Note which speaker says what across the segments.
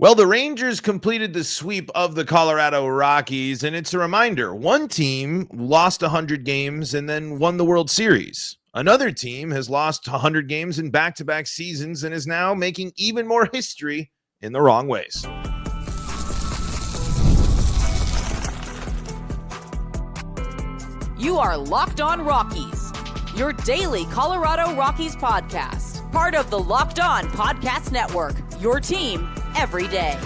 Speaker 1: Well, the Rangers completed the sweep of the Colorado Rockies, and it's a reminder. One team lost 100 games and then won the World Series. Another team has lost 100 games in back-to-back seasons and is now making even more history in the wrong ways.
Speaker 2: You are Locked On Rockies, your daily Colorado Rockies podcast. Part of the Locked On Podcast Network, your team every day.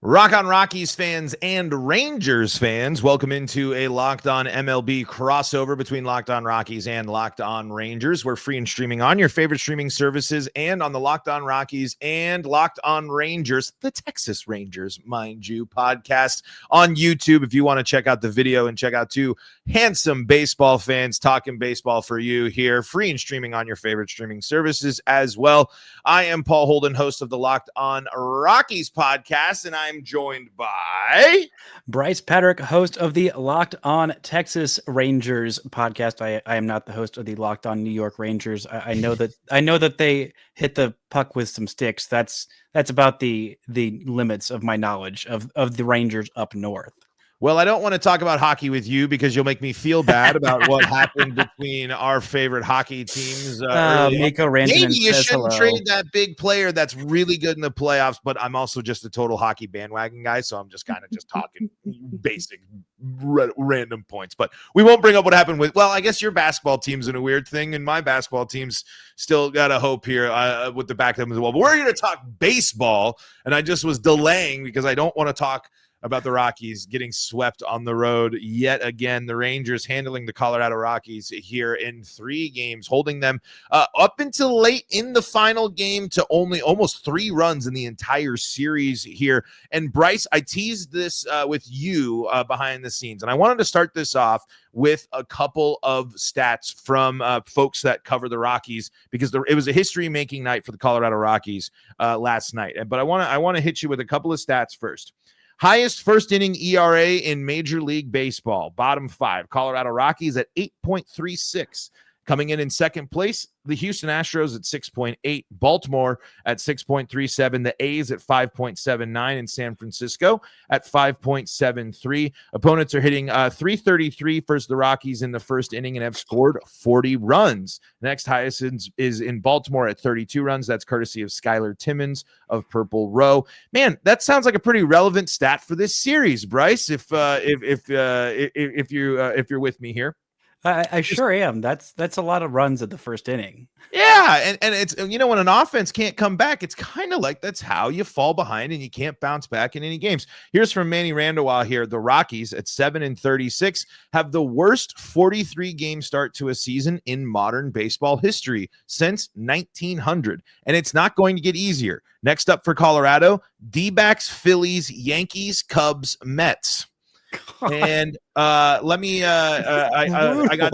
Speaker 1: Rock on Rockies fans and Rangers fans, welcome into a Locked On MLB crossover between Locked On Rockies and Locked On Rangers. We're free and streaming on your favorite streaming services and on the Locked On Rockies and Locked On Rangers, the Texas Rangers, mind you, podcast on YouTube. If you want to check out the video and check out two handsome baseball fans talking baseball for you here, free and streaming on your favorite streaming services as well. I am Paul Holden, host of the Locked On Rockies podcast, and I'm joined by
Speaker 3: Bryce Patrick, host of the Locked On Texas Rangers podcast. I am not the host of the Locked On New York Rangers. I know that they hit the puck with some sticks. That's about the limits of my knowledge of the Rangers up north.
Speaker 1: Well, I don't want to talk about hockey with you because you'll make me feel bad about what happened between our favorite hockey teams.
Speaker 3: Miko Rantanen.
Speaker 1: Maybe you shouldn't trade that big player that's really good in the playoffs, but I'm also just a total hockey bandwagon guy, so I'm just kind of just talking basic random points. But we won't bring up what happened with, well, I guess your basketball team's in a weird thing, and my basketball team's still got a hope here with the back of them as well. But we're going to talk baseball, and I just was delaying because I don't want to talk about the Rockies getting swept on the road yet again. The Rangers handling the Colorado Rockies here in 3 games, holding them up until late in the final game to only almost 3 runs in the entire series here. And Bryce, I teased this with you behind the scenes, and I wanted to start this off with a couple of stats from folks that cover the Rockies because it was a history-making night for the Colorado Rockies last night. But I want to hit you with a couple of stats first. Highest first inning ERA in Major League Baseball. Bottom 5. Colorado Rockies at 8.36. Coming in second place, the Houston Astros at 6.8. Baltimore at 6.37. The A's at 5.79. And San Francisco at 5.73. Opponents are hitting .333 versus the Rockies in the first inning and have scored 40 runs. Next highest is in Baltimore at 32 runs. That's courtesy of Skylar Timmons of Purple Row. Man, that sounds like a pretty relevant stat for this series, Bryce. If you're with me here.
Speaker 3: I sure am. That's a lot of runs at the first inning.
Speaker 1: Yeah, and it's, when an offense can't come back, it's kind of like that's how you fall behind and you can't bounce back in any games. Here's from Manny Randall here. The Rockies at 7-36 have the worst 43-game start to a season in modern baseball history since 1900, and it's not going to get easier. Next up for Colorado, D-backs, Phillies, Yankees, Cubs, Mets. And let me I got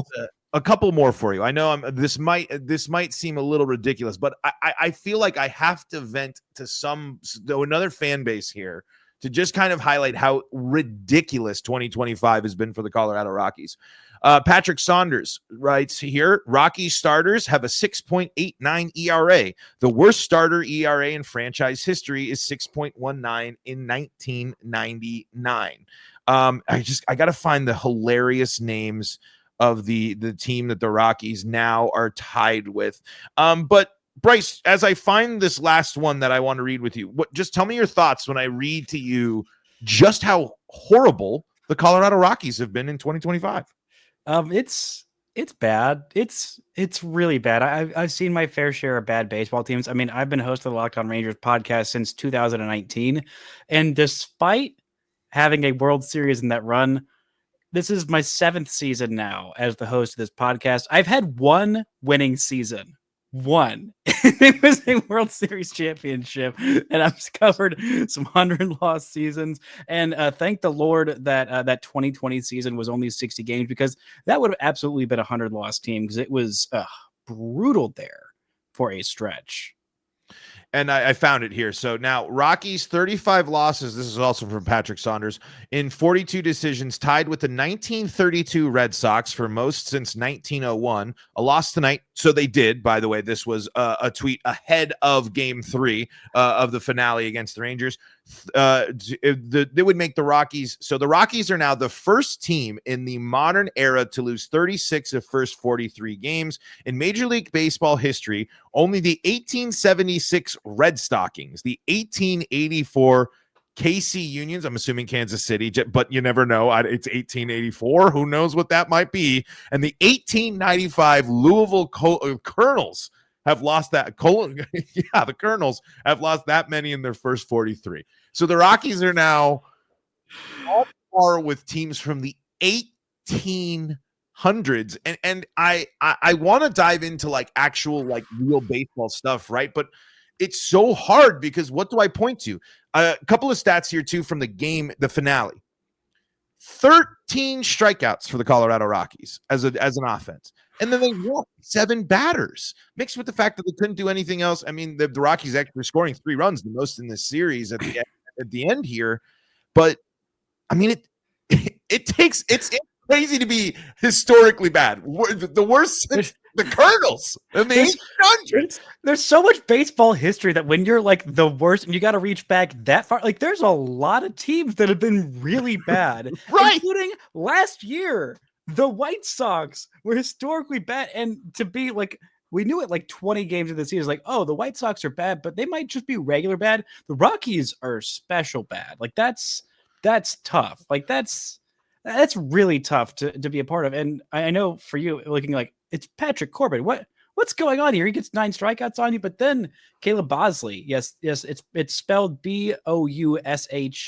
Speaker 1: a couple more for you. I know this might seem a little ridiculous, but I feel like I have to vent to another fan base here to just kind of highlight how ridiculous 2025 has been for the Colorado Rockies. Patrick Saunders writes here, Rockies starters have a 6.89 ERA. The worst starter ERA in franchise history is 6.19 in 1999. I got to find the hilarious names of the team that the Rockies now are tied with. But Bryce, as I find this last one that I want to read with you, just tell me your thoughts when I read to you just how horrible the Colorado Rockies have been in 2025.
Speaker 3: It's bad. It's really bad. I've seen my fair share of bad baseball teams. I mean, I've been hosting the Locked On Rangers podcast since 2019, and despite having a World Series in that run, this is my 7th season now as the host of this podcast. I've had one winning season. One. It was a World Series championship, and I've covered some 100-loss seasons. And thank the Lord that that 2020 season was only 60 games, because that would have absolutely been a 100-loss team, because it was brutal there for a stretch.
Speaker 1: And I found it here. So now Rockies 35 losses. This is also from Patrick Saunders in 42 decisions, tied with the 1932 Red Sox for most since 1901. A loss tonight. So they did, by the way, this was a tweet ahead of game 3 of the finale against the Rangers. They would make the Rockies. So the Rockies are now the first team in the modern era to lose 36 of first 43 games in Major League Baseball history. Only the 1876 Red Stockings, the 1884 KC Unions, I'm assuming Kansas City, but you never know. It's 1884. Who knows what that might be? And the 1895 Louisville Colonels have lost that. The Colonels have lost that many in their first 43. So the Rockies are now on par with teams from the 1800s. And I want to dive into like actual like real baseball stuff, right? But it's so hard because what do I point to? A couple of stats here too from the game, the finale. 13 strikeouts for the Colorado Rockies as an offense. And then they walked 7 batters, mixed with the fact that they couldn't do anything else. I mean, the Rockies actually were scoring 3 runs, the most in this series at the end here. But I mean, it's crazy to be historically bad. The worst since the Colonels in the 1800s.
Speaker 3: There's so much baseball history that when you're like the worst and you got to reach back that far, like there's a lot of teams that have been really bad,
Speaker 1: right?
Speaker 3: Including last year, the White Sox were historically bad. And to be like, we knew it like 20 games of the season, like, oh, the White Sox are bad, but they might just be regular bad. The Rockies are special bad. Like that's tough. Like that's really tough to be a part of. And I know for you looking like it's Patrick Corbin. What's going on here? He gets 9 strikeouts on you, but then Caleb Bosley. Yes, it's spelled BoushleY.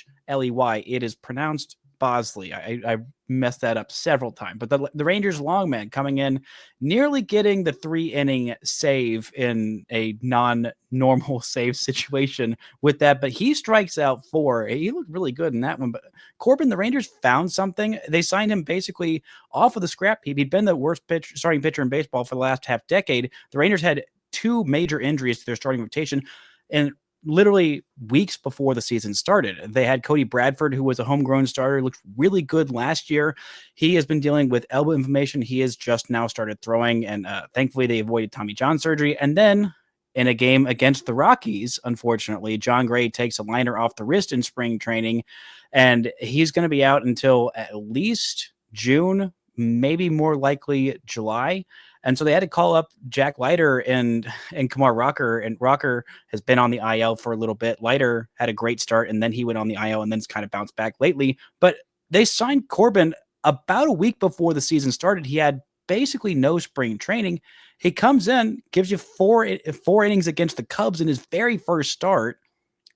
Speaker 3: It is pronounced Bosley. I messed that up several times. But the Rangers longman coming in, nearly getting the 3-inning save in a non-normal save situation with that. But he strikes out 4. He looked really good in that one. But Corbin, the Rangers found something. They signed him basically off of the scrap heap. He'd been the worst starting pitcher in baseball for the last half decade. The Rangers had 2 major injuries to their starting rotation. And literally weeks before the season started, they had Cody Bradford, who was a homegrown starter, looked really good last year. He has been dealing with elbow inflammation. He has just now started throwing, and thankfully they avoided Tommy John surgery. And then in a game against the Rockies, unfortunately, John Gray takes a liner off the wrist in spring training, and he's going to be out until at least June, maybe more likely July. And so they had to call up Jack Leiter and Kumar Rocker. And Rocker has been on the IL for a little bit. Leiter had a great start, and then he went on the IL and then it's kind of bounced back lately. But they signed Corbin about a week before the season started. He had basically no spring training. He comes in, gives you four innings against the Cubs in his very first start.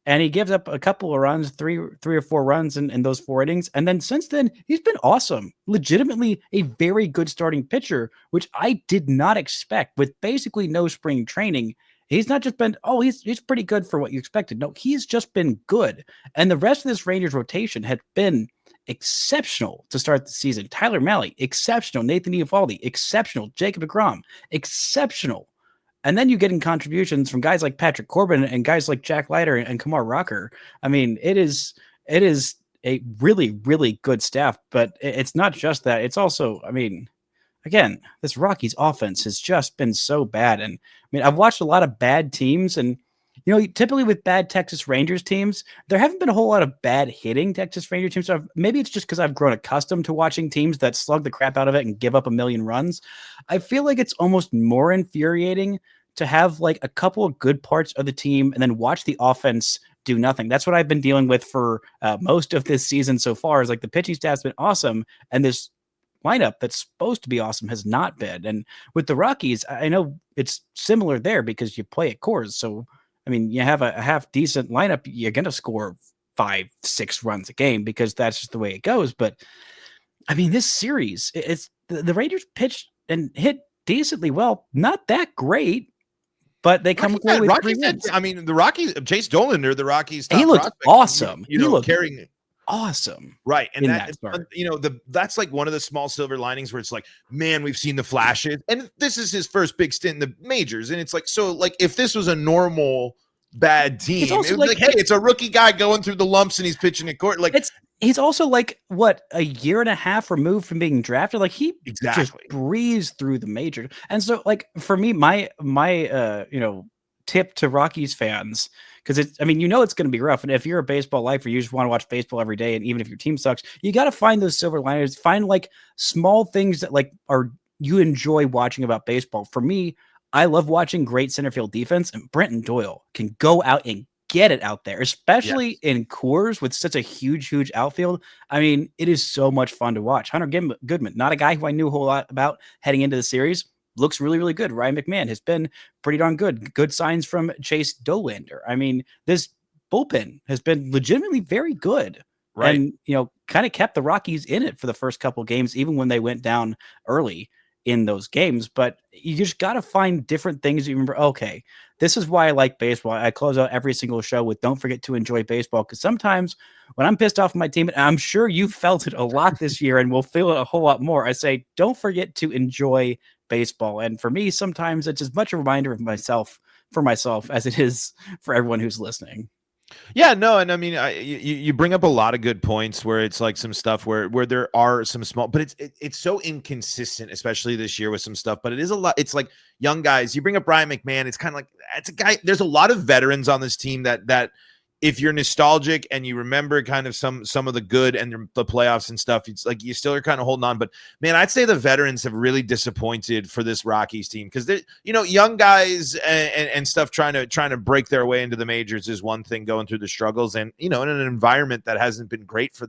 Speaker 3: And he gives up a couple of runs, three or 4 runs in those 4 innings. And then since then, he's been awesome. Legitimately a very good starting pitcher, which I did not expect with basically no spring training. He's not just been, he's pretty good for what you expected. No, he's just been good. And the rest of this Rangers rotation had been exceptional to start the season. Tyler Mahle, exceptional. Nathan Eovaldi, exceptional. Jacob deGrom, exceptional. And then you get in contributions from guys like Patrick Corbin and guys like Jack Leiter and Kumar Rocker. I mean, it is a really, really good staff, but it's not just that. It's also, I mean, again, this Rockies offense has just been so bad. And I mean, I've watched a lot of bad teams, and you know, typically with bad Texas Rangers teams, there haven't been a whole lot of bad hitting Texas Rangers teams. So maybe it's just because I've grown accustomed to watching teams that slug the crap out of it and give up a million runs. I feel like it's almost more infuriating to have like a couple of good parts of the team and then watch the offense do nothing. That's what I've been dealing with for most of this season so far, is like the pitching staff's been awesome, and this lineup that's supposed to be awesome has not been. And with the Rockies, I know it's similar there because you play at Coors. So, I mean, you have a half decent lineup, you're going to score 5-6 runs a game because that's just the way it goes. But I mean, this series, it's the Rangers pitched and hit decently well, not that great, but they come away with 3 wins.
Speaker 1: I mean, the Rockies, Chase Dollander, the Rockies,
Speaker 3: he looked awesome.
Speaker 1: He looked carrying
Speaker 3: awesome,
Speaker 1: right? And that's like one of the small silver linings where it's like, man, we've seen the flashes, and this is his first big stint in the majors, and it's like, so like if this was a normal bad team. It was like, hey, it's a rookie guy going through the lumps and he's pitching at court. Like,
Speaker 3: he's also like what, a year and a half removed from being drafted. Like he just breezed through the major. And so like for me, my tip to Rockies fans, because it's going to be rough. And if you're a baseball lifer, you just want to watch baseball every day. And even if your team sucks, you got to find those silver liners, find like small things that like you enjoy watching about baseball. For me, I love watching great center field defense, and Brenton Doyle can go out and get it out there, especially in Coors with such a huge outfield. I mean, it is so much fun to watch. Hunter Goodman, not a guy who I knew a whole lot about heading into the series, looks really good. Ryan McMahon has been pretty darn good. Good signs from Chase Dollander. I mean, this bullpen has been legitimately very good. Right. And, kind of kept the Rockies in it for the first couple games, even when they went down early in those games. But you just got to find different things. You remember, okay, this is why I like baseball. I close out every single show with don't forget to enjoy baseball, because sometimes when I'm pissed off at my team, and I'm sure you felt it a lot this year and will feel it a whole lot more, I say don't forget to enjoy baseball. And for me, sometimes it's as much a reminder of myself as it is for everyone who's listening.
Speaker 1: Yeah, no, and I mean, you bring up a lot of good points where it's like some stuff where there are some small, but it's so inconsistent, especially this year with some stuff. But it is a lot. It's like young guys. You bring up Brian McMahon. It's kind of like it's a guy. There's a lot of veterans on this team that if you're nostalgic and you remember kind of some of the good and the playoffs and stuff, it's like you still are kind of holding on. But man, I'd say the veterans have really disappointed for this Rockies team, because they, young guys and stuff trying to break their way into the majors is one thing, going through the struggles and in an environment that hasn't been great for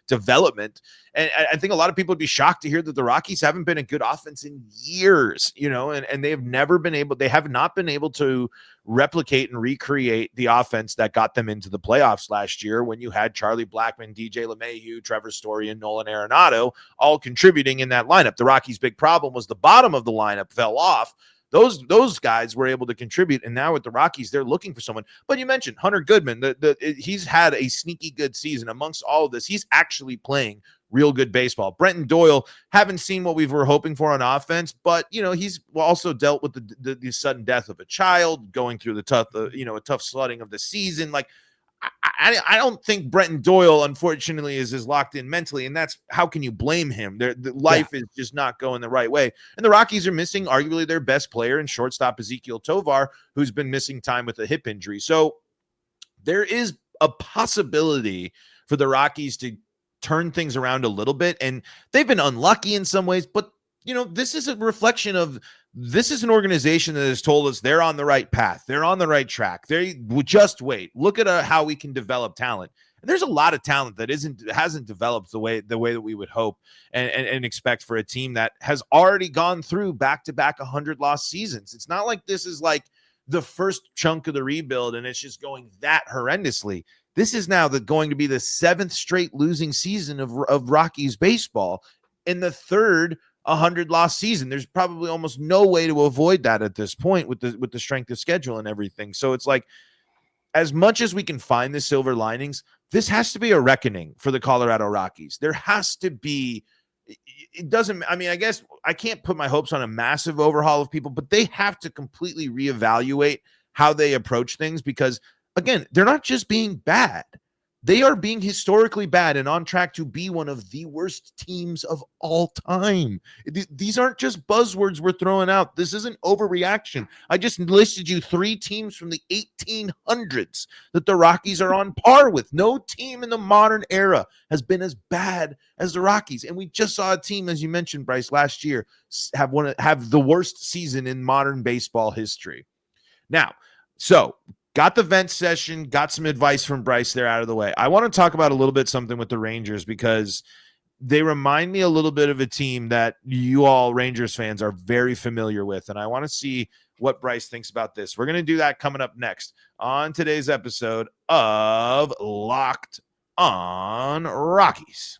Speaker 1: development. And I think a lot of people would be shocked to hear that the Rockies haven't been a good offense in years, and they have not been able to replicate and recreate the offense that got them into the playoffs last year, when you had Charlie Blackmon, DJ LeMahieu, Trevor Story, and Nolan Arenado all contributing in that lineup. The Rockies' big problem was the bottom of the lineup fell off. Those guys were able to contribute, and now with the Rockies, they're looking for someone. But you mentioned Hunter Goodman. He's had a sneaky good season. Amongst all of this, he's actually playing real good baseball. Brenton Doyle, haven't seen what we were hoping for on offense, but he's also dealt with the sudden death of a child, going through the tough sledding of the season. Like, I don't think Brenton Doyle, unfortunately, is as locked in mentally, and that's how can you blame him? The life is just not going the right way, and the Rockies are missing arguably their best player in shortstop Ezekiel Tovar, who's been missing time with a hip injury. So there is a possibility for the Rockies to turn things around a little bit, and they've been unlucky in some ways, but this is a reflection of, this is an organization that has told us they're on the right path, they're on the right track, they will just wait, look at how we can develop talent. And there's a lot of talent that hasn't developed the way that we would hope and expect for a team that has already gone through back-to-back 100-loss seasons. It's not like this is like the first chunk of the rebuild and it's just going that horrendously. This is now going to be the 7th straight losing season of Rockies baseball, in the 3rd 100-loss season. There's probably almost no way to avoid that at this point with the strength of schedule and everything. So it's like, as much as we can find the silver linings, this has to be a reckoning for the Colorado Rockies. There has to be. I guess I can't put my hopes on a massive overhaul of people, but they have to completely reevaluate how they approach things, because again, they're not just being bad. They are being historically bad and on track to be one of the worst teams of all time. These aren't just buzzwords we're throwing out. This isn't overreaction. I just listed you 3 teams from the 1800s that the Rockies are on par with. No team in the modern era has been as bad as the Rockies. And we just saw a team, as you mentioned, Bryce, last year have the worst season in modern baseball history. Now, so got the vent session, got some advice from Bryce there out of the way. I want to talk about a little bit something with the Rangers, because they remind me a little bit of a team that you all Rangers fans are very familiar with, and I want to see what Bryce thinks about this. We're going to do that coming up next on today's episode of Locked on Rockies.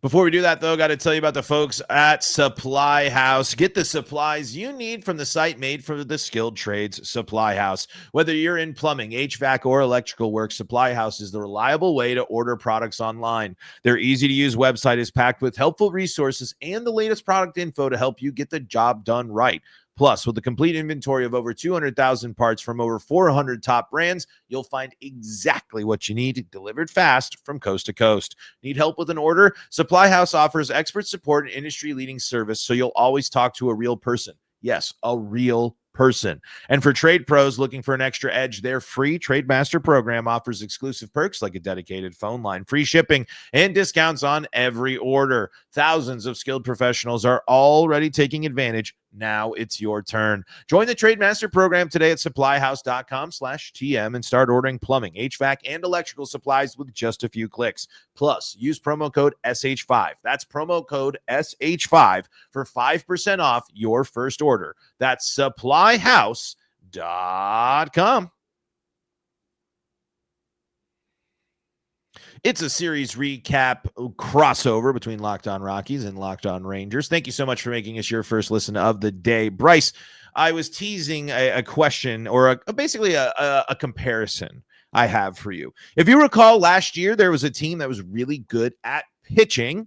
Speaker 1: Before we do that, though, got to tell you about the folks at Supply House. Get the supplies you need from the site made for the skilled trades, Supply House. Whether you're in plumbing, HVAC, or electrical work, Supply House is the reliable way to order products online. Their easy-to-use website is packed with helpful resources and the latest product info to help you get the job done right. Plus, with a complete inventory of over 200,000 parts from over 400 top brands, you'll find exactly what you need delivered fast from coast to coast. Need help with an order? Supply House offers expert support and industry-leading service, so you'll always talk to a real person. Yes, a real person. And for trade pros looking for an extra edge, their free Trademaster program offers exclusive perks like a dedicated phone line, free shipping, and discounts on every order. Thousands of skilled professionals are already taking advantage. Now it's your turn. Join the Trademaster program today at supplyhouse.com/TM and start ordering plumbing, HVAC, and electrical supplies with just a few clicks. Plus, use promo code SH5. That's promo code SH5 for 5% off your first order. That's supplyhouse.com. It's a series recap crossover between Locked On Rockies and Locked On Rangers. Thank you so much for making us your first listen of the day. Bryce, I was teasing a question or basically a comparison I have for you. If you recall, last year there was a team that was really good at pitching,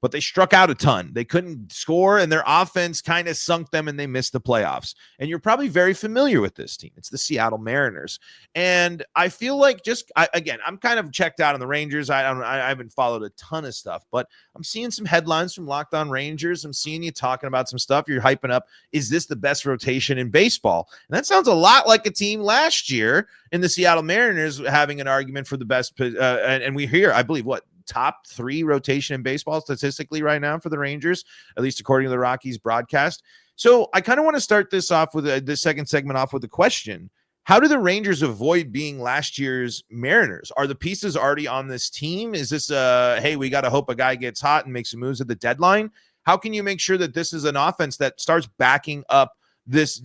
Speaker 1: but they struck out a ton. They couldn't score, and their offense kind of sunk them, and they missed the playoffs. And you're probably very familiar with this team. It's the Seattle Mariners. And I feel like I'm kind of checked out on the Rangers. I haven't followed a ton of stuff, but I'm seeing some headlines from Locked On Rangers. I'm seeing you talking about some stuff. You're hyping up, is this the best rotation in baseball? And that sounds a lot like a team last year in the Seattle Mariners having an argument for the best. And we hear, I believe, top 3 rotation in baseball statistically right now for the Rangers, at least according to the Rockies broadcast. So I kind of want to start this off with this second segment off with a question. How do the Rangers avoid being last year's Mariners? Are the pieces already on this team? Is this hey, we got to hope a guy gets hot and makes some moves at the deadline? How can you make sure that this is an offense that starts backing up this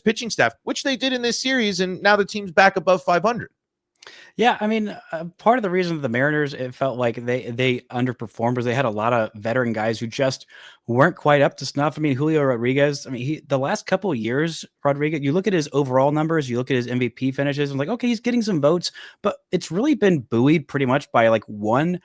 Speaker 1: pitching staff, which they did in this series, and now the team's back above 500?
Speaker 3: Yeah, I mean, part of the reason that the Mariners, it felt like they underperformed was they had a lot of veteran guys who just weren't quite up to snuff. I mean, Julio Rodriguez, the last couple of years, Rodriguez, you look at his overall numbers, you look at his MVP finishes, and like, okay, he's getting some votes, but it's really been buoyed pretty much by like one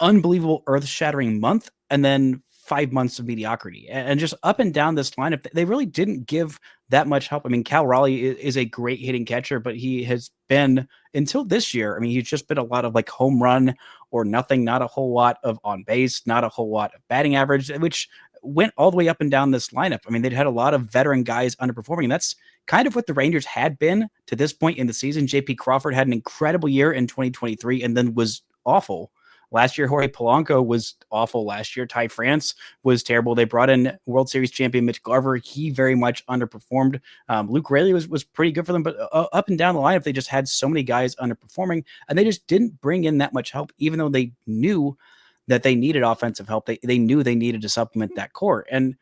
Speaker 3: unbelievable earth-shattering month and then 5 months of mediocrity, and just up and down this lineup. They really didn't give that much help. I mean, Cal Raleigh is a great hitting catcher, but he has been, until this year, he's just been a lot of like home run or nothing, not a whole lot of on base, not a whole lot of batting average, which went all the way up and down this lineup. They'd had a lot of veteran guys underperforming, and that's kind of what the Rangers had been to this point in the season. JP Crawford had an incredible year in 2023 and then was awful last year. Jorge Polanco was awful last year. Ty France was terrible. They brought in World Series champion Mitch Garver. He very much underperformed. Luke Raley was pretty good for them, but up and down the lineup, they just had so many guys underperforming, and they just didn't bring in that much help, even though they knew that they needed offensive help. They knew they needed to supplement that core. And,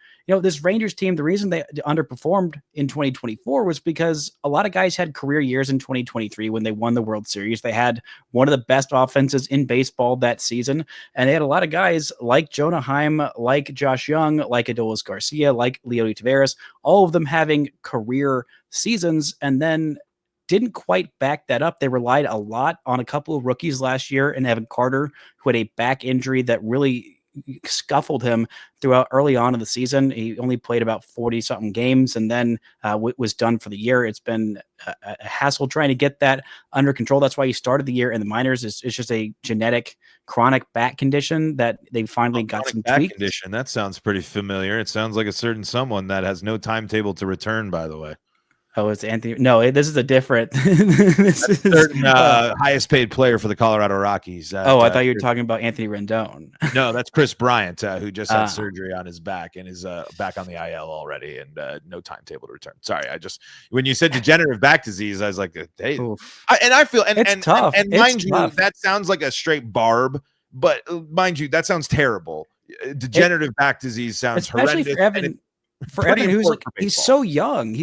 Speaker 3: this Rangers team, the reason they underperformed in 2024 was because a lot of guys had career years in 2023 when they won the World Series. They had one of the best offenses in baseball that season. And they had a lot of guys like Jonah Heim, like Josh Young, like Adolis Garcia, like Leody Taveras, all of them having career seasons, and then didn't quite back that up. They relied a lot on a couple of rookies last year, and Evan Carter, who had a back injury that really scuffled him throughout early on in the season. He only played about 40-something games and then was done for the year. It's been a hassle trying to get that under control. That's why he started the year in the minors. It's just a genetic chronic back condition that they finally got some
Speaker 1: back
Speaker 3: tweaks.
Speaker 1: Condition. That sounds pretty familiar. It sounds like a certain someone that has no timetable to return, by the way.
Speaker 3: Oh, it's Anthony. No, this is a different.
Speaker 1: Certain highest paid player for the Colorado Rockies.
Speaker 3: I thought you were talking about Anthony Rendon.
Speaker 1: No, that's Chris Bryant, who just had surgery on his back and is back on the IL already, and no timetable to return. Sorry, when you said degenerative back disease, I was like, hey, I feel and
Speaker 3: tough.
Speaker 1: And mind you, that sounds like a straight barb, but mind you, that sounds terrible. Degenerative back disease sounds
Speaker 3: especially
Speaker 1: horrendous.
Speaker 3: For Evan, who's like, he's so young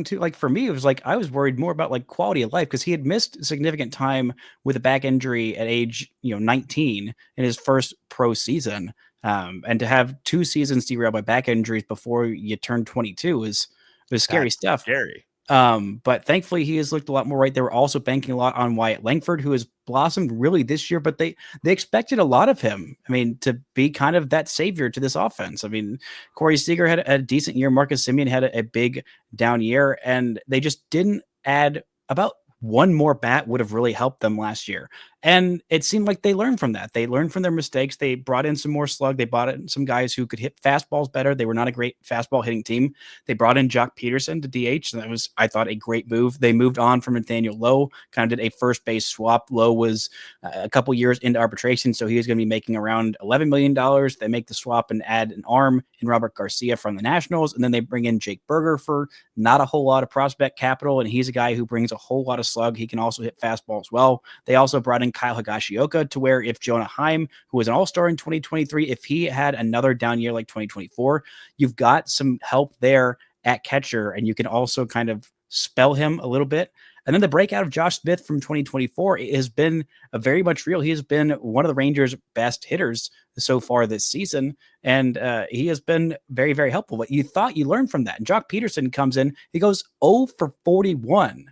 Speaker 3: too. Like for me, it was like, I was worried more about like quality of life because he had missed significant time with a back injury at age, 19 in his first pro season. And to have 2 seasons derailed by back injuries before you turn 22 was scary stuff.
Speaker 1: Scary.
Speaker 3: But thankfully he has looked a lot more right. They were also banking a lot on Wyatt Langford, who has blossomed really this year, but they expected a lot of him. I mean, to be kind of that savior to this offense. I mean, Corey Seager had a decent year. Marcus Semien had a big down year, and they just didn't add about one more bat would have really helped them last year. And it seemed like they learned from that. They learned from their mistakes. They brought in some more slug. They brought in some guys who could hit fastballs better. They were not a great fastball hitting team. They brought in Jock Peterson to DH, and that was, I thought, a great move. They moved on from Nathaniel Lowe, kind of did a first base swap. Lowe was a couple years into arbitration, so he was going to be making around $11 million. They make the swap and add an arm in Robert Garcia from the Nationals, and then they bring in Jake Berger for not a whole lot of prospect capital, and he's a guy who brings a whole lot of slug. He can also hit fastball as well. They also brought in Kyle Higashioka, to where if Jonah Heim, who was an all-star in 2023, if he had another down year like 2024, you've got some help there at catcher, and you can also kind of spell him a little bit. And then the breakout of Josh Smith from 2024 has been very much real. He has been one of the Rangers' best hitters so far this season, and he has been very, very helpful. But you thought you learned from that. And Jock Peterson comes in, he goes 0 for 41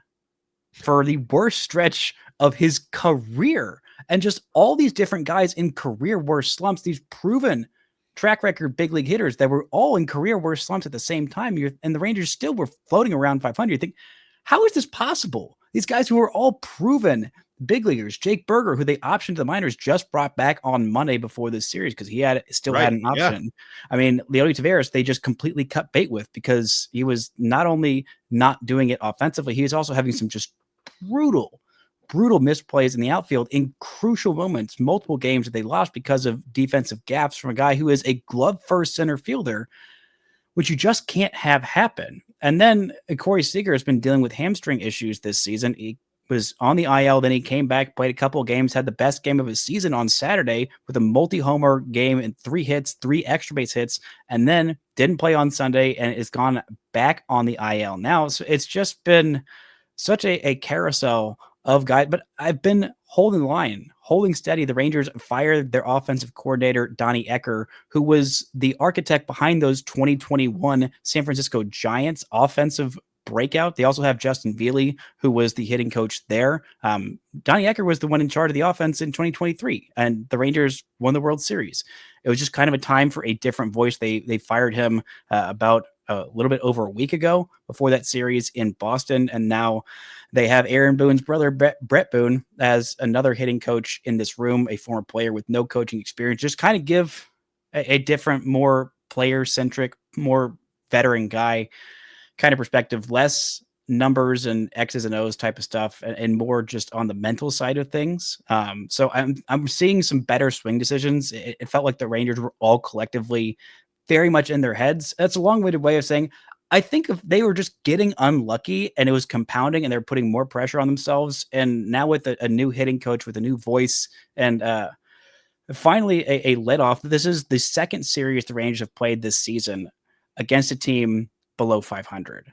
Speaker 3: for the worst stretch of his career. And just all these different guys in career worst slumps, these proven track record big league hitters that were all in career worst slumps at the same time. And the Rangers still were floating around 500. You think, how is this possible? These guys who are all proven big leaguers, Jake Berger, who they optioned to the minors, just brought back on Monday before this series because he still had an option. Yeah. I mean, Leody Taveras, they just completely cut bait with because he was not only not doing it offensively, he was also having some just brutal misplays in the outfield in crucial moments, multiple games that they lost because of defensive gaps from a guy who is a glove first center fielder, which you just can't have happen. And then Corey Seager has been dealing with hamstring issues this season. He was on the IL, then he came back, played a couple of games, had the best game of his season on Saturday with a multi-homer game and 3 hits, 3 extra base hits, and then didn't play on Sunday and is gone back on the IL now. So it's just been such a carousel of guys, but I've been holding the line, holding steady. The Rangers fired their offensive coordinator, Donnie Ecker, who was the architect behind those 2021 San Francisco Giants offensive breakout. They also have Justin Veely, who was the hitting coach there. Donnie Ecker was the one in charge of the offense in 2023, and the Rangers won the World Series. It was just kind of a time for a different voice. They fired him about a little bit over a week ago before that series in Boston. And now they have Aaron Boone's brother, Brett Boone, as another hitting coach in this room, a former player with no coaching experience, just kind of give a different, more player centric, more veteran guy kind of perspective, less numbers and X's and O's type of stuff, and more just on the mental side of things. So I'm seeing some better swing decisions. It felt like the Rangers were all collectively very much in their heads. That's a long-winded way of saying, I think if they were just getting unlucky and it was compounding and they're putting more pressure on themselves. And now with a new hitting coach with a new voice and finally a let off, this is the second series the Rangers have played this season against a team below 500.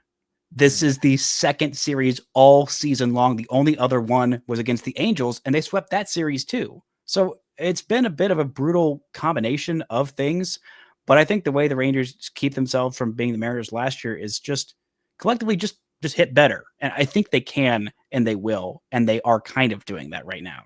Speaker 3: This is the second series all season long. The only other one was against the Angels, and they swept that series too. So it's been a bit of a brutal combination of things. But I think the way the Rangers keep themselves from being the Mariners last year is just collectively just hit better. And I think they can, and they will, and they are kind of doing that right now.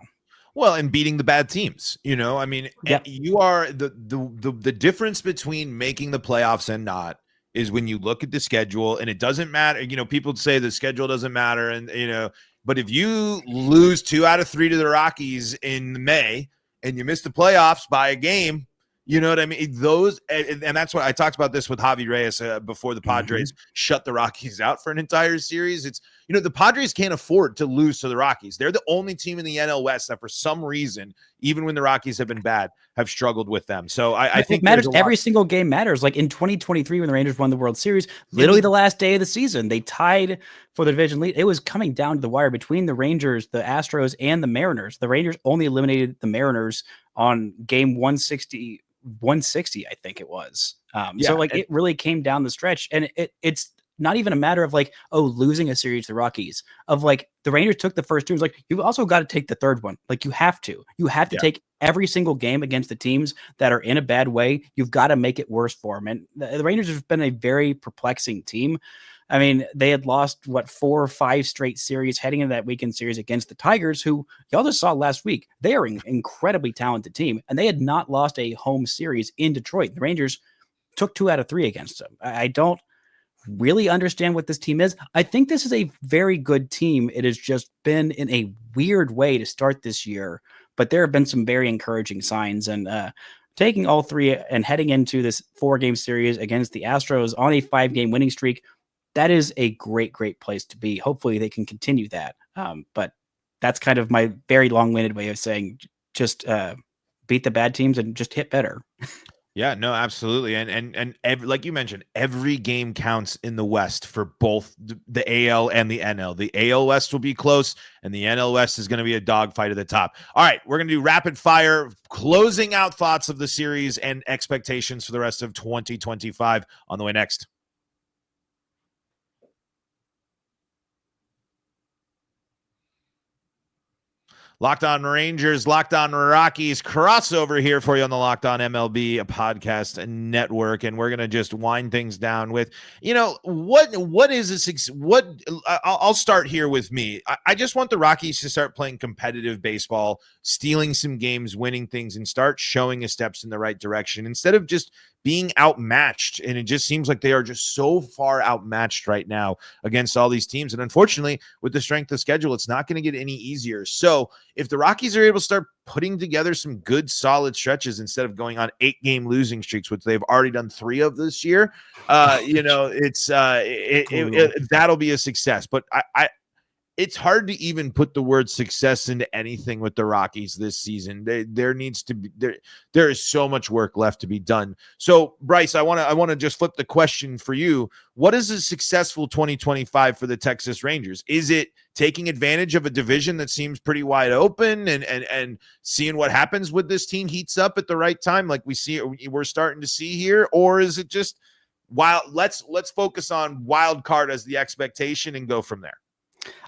Speaker 1: Well, and beating the bad teams, I mean, you are the difference between making the playoffs and not is when you look at the schedule, and it doesn't matter. People say the schedule doesn't matter, and but if you lose 2 out of 3 to the Rockies in May and you miss the playoffs by a game, you know what I mean? Those, and that's what I talked about this with Javi Reyes before the Padres shut the Rockies out for an entire series. It's, the Padres can't afford to lose to the Rockies. They're the only team in the NL West that for some reason, even when the Rockies have been bad, have struggled with them. So I think
Speaker 3: it matters. Every single game matters. Like in 2023, when the Rangers won the World Series, literally the last day of the season, they tied for the division lead. It was coming down to the wire between the Rangers, the Astros, and the Mariners. The Rangers only eliminated the Mariners on game 160, I think it was. So it really came down the stretch, and it's not even a matter of like, losing a series to the Rockies, of like the Rangers took the first 2. It's like, you've also got to take the third one. Like you have to take every single game against the teams that are in a bad way. You've got to make it worse for them. And the Rangers have been a very perplexing team. I mean, they had lost 4 or 5 straight series heading into that weekend series against the Tigers, who y'all just saw last week. They are an incredibly talented team, and they had not lost a home series in Detroit. The Rangers took 2 out of 3 against them. I don't really understand what this team is. I think this is a very good team. It has just been in a weird way to start this year, but there have been some very encouraging signs. And taking all 3 and heading into this 4-game series against the Astros on a 5-game winning streak, that is a great, great place to be. Hopefully they can continue that. But that's kind of my very long-winded way of saying just beat the bad teams and just hit better.
Speaker 1: Yeah, no, absolutely. And like you mentioned, every game counts in the West for both the AL and the NL. The AL West will be close, and the NL West is going to be a dogfight at the top. All right, we're going to do rapid fire, closing out thoughts of the series and expectations for the rest of 2025 on the way next. Locked On Rangers, Locked On Rockies crossover here for you on the Locked On MLB podcast network, and we're gonna just wind things down with, what is a what? I'll start here with me. I just want the Rockies to start playing competitive baseball, stealing some games, winning things, and start showing us steps in the right direction instead of just being outmatched. And it just seems like they are just so far outmatched right now against all these teams. And unfortunately, with the strength of schedule, it's not going to get any easier. So if the Rockies are able to start putting together some good, solid stretches instead of going on 8-game losing streaks, which they've already done 3 of this year, that'll be a success. But it's hard to even put the word success into anything with the Rockies this season. There is so much work left to be done. So, Bryce, I want to just flip the question for you. What is a successful 2025 for the Texas Rangers? Is it taking advantage of a division that seems pretty wide open and seeing what happens with this team heats up at the right time, like we're starting to see here, or is it just let's focus on wild card as the expectation and go from there?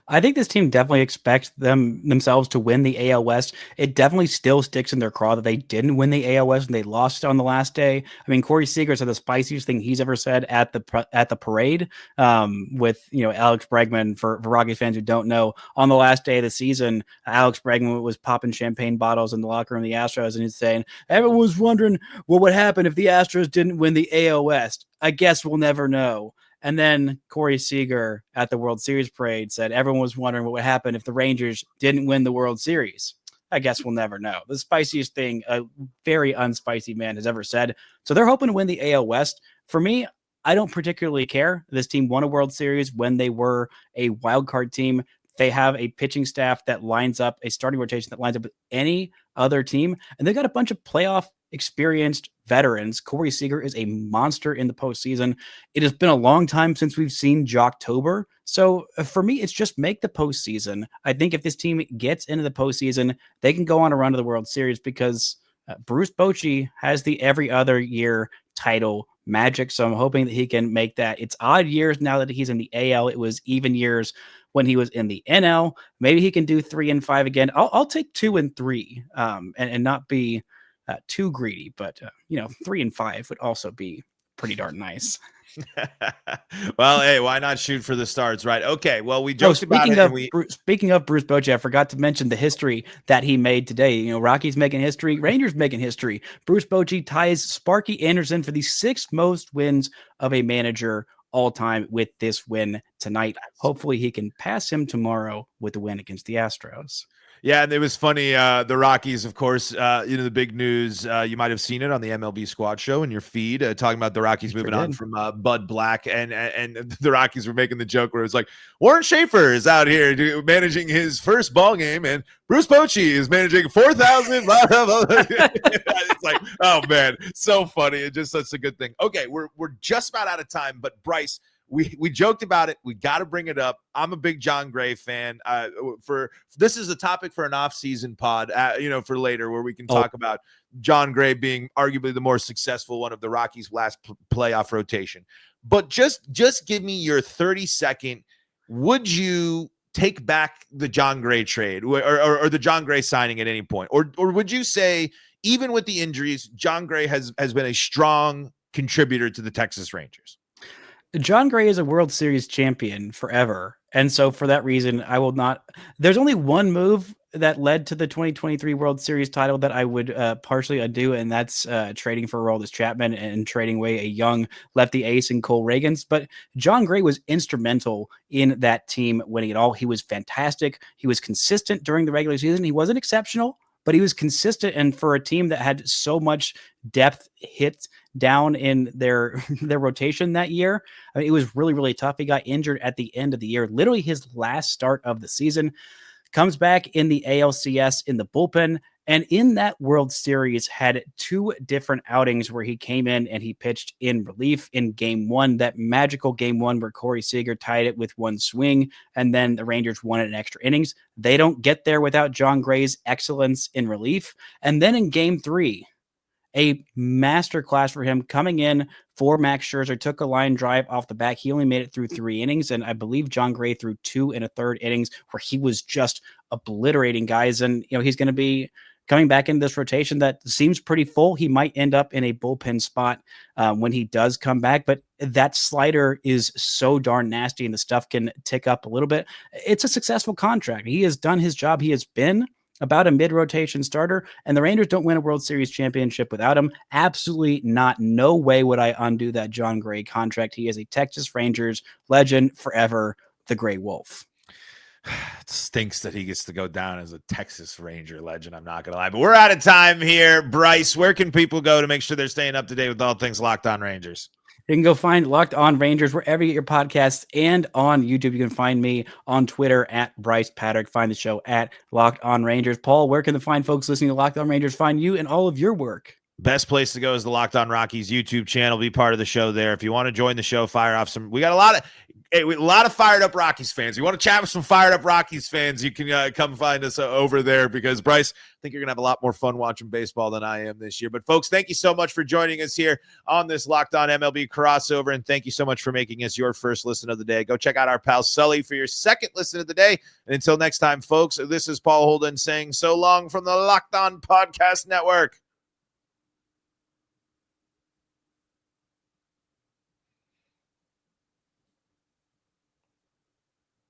Speaker 3: I think this team definitely expects themselves to win the AL West. It definitely still sticks in their craw that they didn't win the AL West and they lost on the last day. I mean, Corey Seager said the spiciest thing he's ever said at the parade with Alex Bregman. For Rockies fans who don't know, on the last day of the season, Alex Bregman was popping champagne bottles in the locker room of the Astros, and he's saying everyone was wondering what would happen if the Astros didn't win the AL West. I guess we'll never know. And then Corey Seager at the World Series parade said everyone was wondering what would happen if the Rangers didn't win the World Series. I guess we'll never know. The spiciest thing a very unspicy man has ever said. So they're hoping to win the AL West. For me, I don't particularly care. This team won a World Series when they were a wild card team. They have a pitching staff that lines up, a starting rotation that lines up with any other team. And they've got a bunch of playoff experienced veterans. Corey Seager is a monster in the postseason. It has been a long time since we've seen Jocktober. So for me, it's just make the postseason. I think if this team gets into the postseason, they can go on a run to the World Series because Bruce Bochy has the every other year title magic. So I'm hoping that he can make that. It's odd years now that he's in the AL. It was even years when he was in the NL. Maybe he can do 3 and 5 again. I'll take 2 and 3 and not be too greedy, but 3 and 5 would also be pretty darn nice.
Speaker 1: Well, hey, why not shoot for the stars, right? Okay, well, we joked about it.
Speaker 3: Speaking of Bruce Bochy, I forgot to mention the history that he made today. Rockies making history, Rangers making history. Bruce Bochy ties Sparky Anderson for the 6th most wins of a manager all time with this win tonight. Hopefully he can pass him tomorrow with the win against the Astros.
Speaker 1: Yeah, and it was funny. The Rockies, of course, the big news, you might have seen it on the MLB Squad show in your feed, talking about the Rockies moving on from Bud Black. And the Rockies were making the joke where it was like, Warren Schaefer is out here managing his first ball game, and Bruce Bochy is managing 4,000. It's like, oh, man, so funny. It's just such a good thing. Okay, we're just about out of time, but Bryce, we joked about it. We got to bring it up. I'm a big Jon Gray fan. This is a topic for an off-season pod, for later, where we can talk about Jon Gray being arguably the more successful one of the Rockies' last playoff rotation. But just give me your 30-second. Would you take back the Jon Gray trade or the Jon Gray signing at any point, or would you say even with the injuries, Jon Gray has been a strong contributor to the Texas Rangers?
Speaker 3: John Gray is a World Series champion forever. And so for that reason, I will not. There's only one move that led to the 2023 World Series title that I would partially undo, and that's trading for Aroldis Chapman and trading away a young lefty ace in Cole Reagans. But John Gray was instrumental in that team winning it all. He was fantastic. He was consistent during the regular season. He wasn't exceptional, but he was consistent. And for a team that had so much depth hit down in their rotation that year, I mean, it was really, really tough. He got injured at the end of the year, literally his last start of the season. Comes back in the ALCS in the bullpen, and in that World Series had two different outings where he came in and he pitched in relief in game one, that magical game one where Corey Seager tied it with one swing, and then the Rangers won it in extra innings. They don't get there without John Gray's excellence in relief. And then in game three, a masterclass for him coming in for Max Scherzer, took a line drive off the back. He only made it through 3 innings, and I believe John Gray threw 2 1/3 innings where he was just obliterating guys. And, he's going to be coming back into this rotation that seems pretty full. He might end up in a bullpen spot when he does come back, but that slider is so darn nasty and the stuff can tick up a little bit. It's a successful contract. He has done his job. He has been about a mid-rotation starter, and the Rangers don't win a World Series championship without him. Absolutely not. No way would I undo that John Gray contract. He is a Texas Rangers legend forever, the Gray Wolf.
Speaker 1: It stinks that he gets to go down as a Texas Ranger legend. I'm not going to lie, but we're out of time here. Bryce, where can people go to make sure they're staying up to date with all things Locked On Rangers?
Speaker 3: You can go find Locked On Rangers wherever you get your podcasts and on YouTube. You can find me on Twitter at Bryce Patrick. Find the show at Locked On Rangers. Paul, where can the fine folks listening to Locked On Rangers find you and all of your work?
Speaker 1: Best place to go is the Locked On Rockies YouTube channel. Be part of the show there. If you want to join the show, fire off some. We got a lot of fired up Rockies fans. You want to chat with some fired up Rockies fans, you can come find us over there, because Bryce, I think you're going to have a lot more fun watching baseball than I am this year. But folks, thank you so much for joining us here on this Locked On MLB crossover. And thank you so much for making us your first listen of the day. Go check out our pal Sully for your second listen of the day. And until next time, folks, this is Paul Holden saying so long from the Locked On Podcast Network.